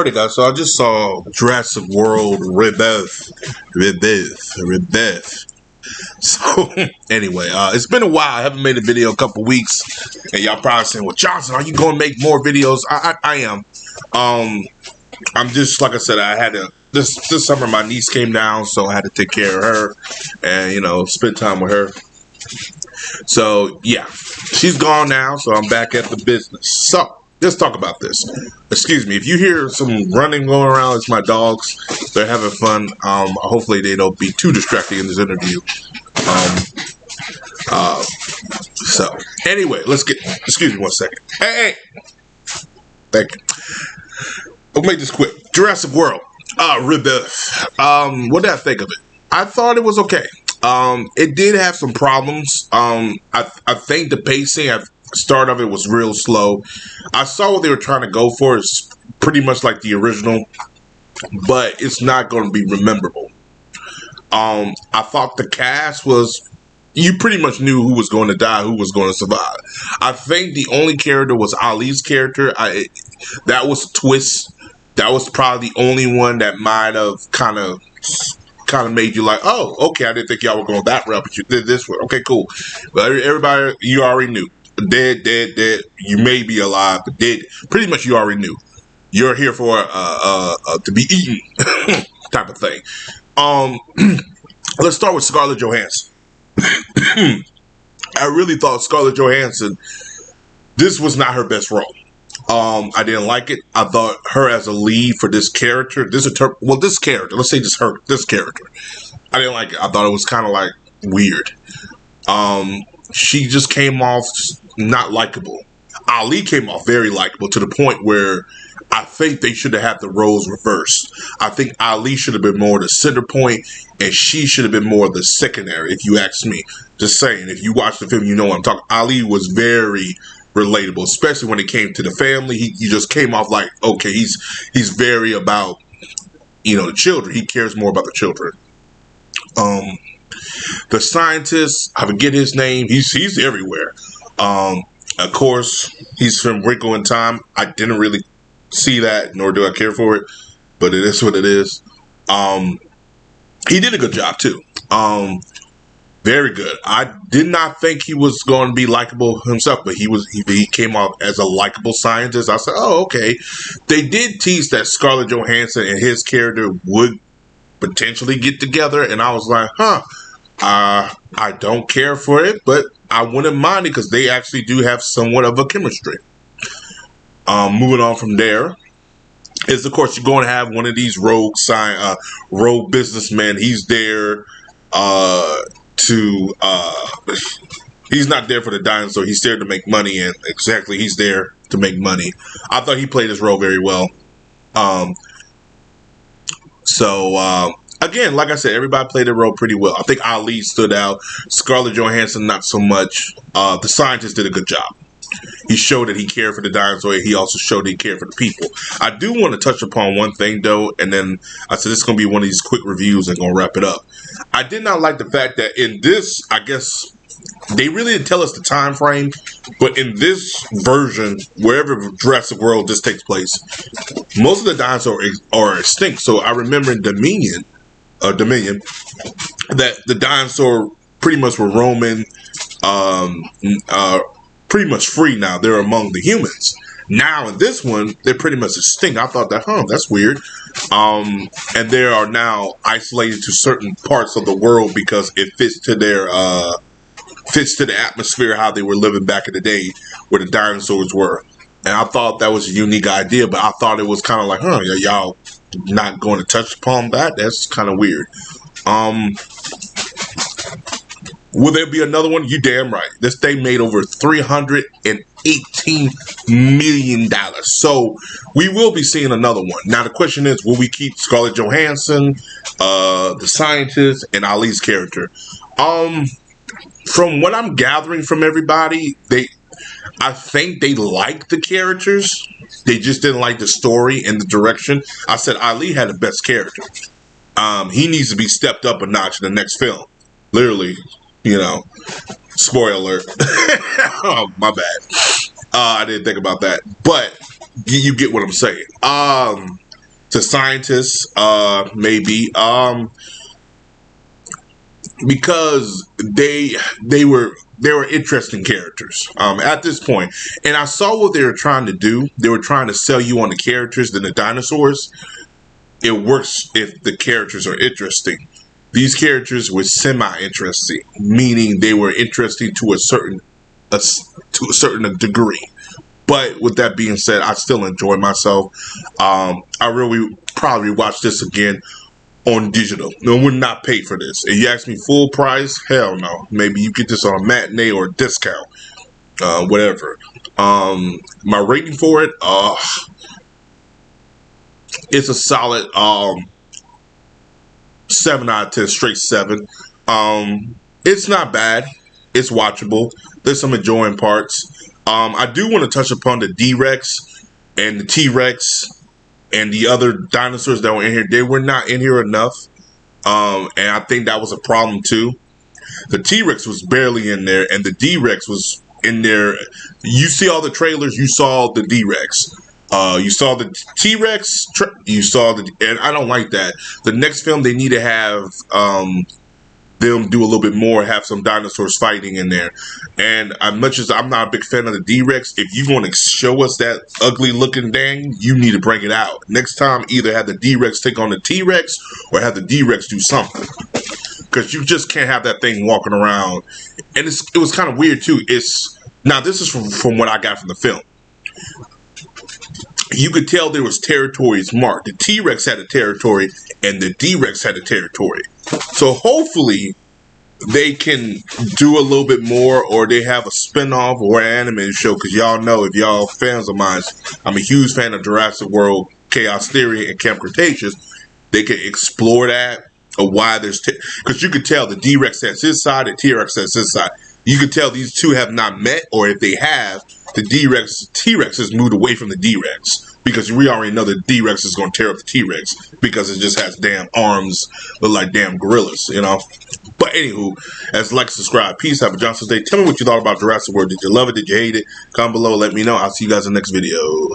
Alrighty, guys. So I just saw Jurassic World Rebirth. So anyway, it's been a while. I haven't made a video a couple weeks, and y'all probably saying, "Well, Johnson, are you going to make more videos?" I am. I'm just like I said. I had to this summer. My niece came down, so I had to take care of her, and spend time with her. So yeah, she's gone now. So I'm back at the business. So let's talk about this. Excuse me. If you hear some running going around, it's my dogs. They're having fun. Hopefully they don't be too distracting in this interview. So anyway, let's get. Excuse me 1 second. Hey. Thank you. We'll make this quick. Jurassic World. Rebirth. What did I think of it? I thought it was okay. It did have some problems. I think the pacing at the start of it was real slow. I saw what they were trying to go for. It's pretty much like the original, but it's not going to be memorable. I thought the cast was, you pretty much knew who was going to die, who was going to survive. I think the only character was Ali's character. That was a twist. That was probably the only one that might have kind of made you like, oh, okay, I didn't think y'all were going that route, but you did this one. Okay, cool. But everybody, you already knew. Dead. You may be alive, but dead. Pretty much you already knew. You're here for to be eaten type of thing. Let's start with Scarlett Johansson. I really thought Scarlett Johansson, this was not her best role. I didn't like it. I thought her as a lead for this character, this character, let's say this character, I didn't like it. I thought it was kind of like weird. She just came off not likable. Ali came off very likable to the point where I think they should have had the roles reversed. I think Ali should have been more the center point, and she should have been more the secondary, if you ask me. Just saying, if you watch the film, you know what I'm talking. Ali was very relatable, especially when it came to the family. He just came off like, okay, he's very about, the children. He cares more about the children. The scientist, I forget his name. He's everywhere. Of course, he's from Wrinkle in Time. I didn't really see that, nor do I care for it, but it is what it is. He did a good job too. Very good. I did not think he was going to be likable himself, but he came off as a likable scientist. I said, oh, okay. They did tease that Scarlett Johansson and his character would potentially get together, and I was like, I don't care for it, but I wouldn't mind it because they actually do have somewhat of a chemistry. Moving on from there is, of course, you're going to have one of these rogue businessmen. He's there he's not there for the dinosaur. He's there to make money, and exactly, he's there to make money. I thought he played his role very well. Again, like I said, everybody played their role pretty well. I think Ali stood out. Scarlett Johansson, not so much. The scientist did a good job. He showed that he cared for the dinosaur. He also showed that he cared for the people. I do want to touch upon one thing, though, and then I said this is going to be one of these quick reviews and going to wrap it up. I did not like the fact that in this, I guess, they really didn't tell us the time frame, but in this version, wherever Jurassic World this takes place, most of the dinosaurs are extinct. So I remember in Dominion, that the dinosaur pretty much were roaming, pretty much free now. They're among the humans. Now in this one, they're pretty much extinct. I thought that, that's weird. And they are now isolated to certain parts of the world because it fits to their fits to the atmosphere how they were living back in the day where the dinosaurs were. And I thought that was a unique idea, but I thought it was kind of like, y'all not going to touch upon that? That's kind of weird. Will there be another one? You damn right. This thing made over $318 million. So we will be seeing another one. Now the question is, will we keep Scarlett Johansson, the scientist, and Ali's character? From what I'm gathering from everybody, I think they liked the characters. They just didn't like the story and the direction. I said Ali had the best character. He needs to be stepped up a notch in the next film. Literally, spoiler alert. Oh, my bad. I didn't think about that. But you get what I'm saying. to scientists, maybe, because they were interesting characters at this point. And I saw what they were trying to do. They were trying to sell you on the characters than the dinosaurs. It works if the characters are interesting. These characters were semi-interesting, meaning they were interesting to a certain degree. But with that being said, I still enjoy myself. I really probably watch this again on digital. No, would not pay for this. If you ask me full price, hell no. Maybe you get this on a matinee or a discount, whatever. My rating for it, it's a solid 7 out of 10, straight 7. It's not bad. It's watchable. There's some enjoying parts. I do want to touch upon the D-Rex and the T-Rex and the other dinosaurs that were in here. They were not in here enough. And I think that was a problem too. The T-Rex was barely in there, and the D-Rex was in there. You see all the trailers, you saw the D-Rex. You saw the T-Rex, and I don't like that. The next film, they need to have them do a little bit more, have some dinosaurs fighting in there. And as much as I'm not a big fan of the D-Rex, if you want to show us that ugly looking thing, you need to bring it out. Next time, either have the D-Rex take on the T-Rex or have the D-Rex do something. Because you just can't have that thing walking around. And it was kind of weird too. Now this is from what I got from the film. You could tell there was territories marked. The T-Rex had a territory and the D-Rex had a territory. So hopefully they can do a little bit more, or they have a spinoff or an animated show. Because y'all know, if y'all fans of mine, I'm a huge fan of Jurassic World, Chaos Theory, and Camp Cretaceous. They could explore that, or why there's... Because you could tell the D-Rex has his side, the T-Rex has his side. You could tell these two have not met, or if they have, the T-Rex has moved away from the D-Rex. Because we already know the D-Rex is going to tear up the T-Rex because it just has damn arms, look like damn gorillas, you know. But anywho, as like, subscribe, peace, have a Johnson's Day. Tell me what you thought about Jurassic World. Did you love it? Did you hate it? Comment below, let me know. I'll see you guys in the next video.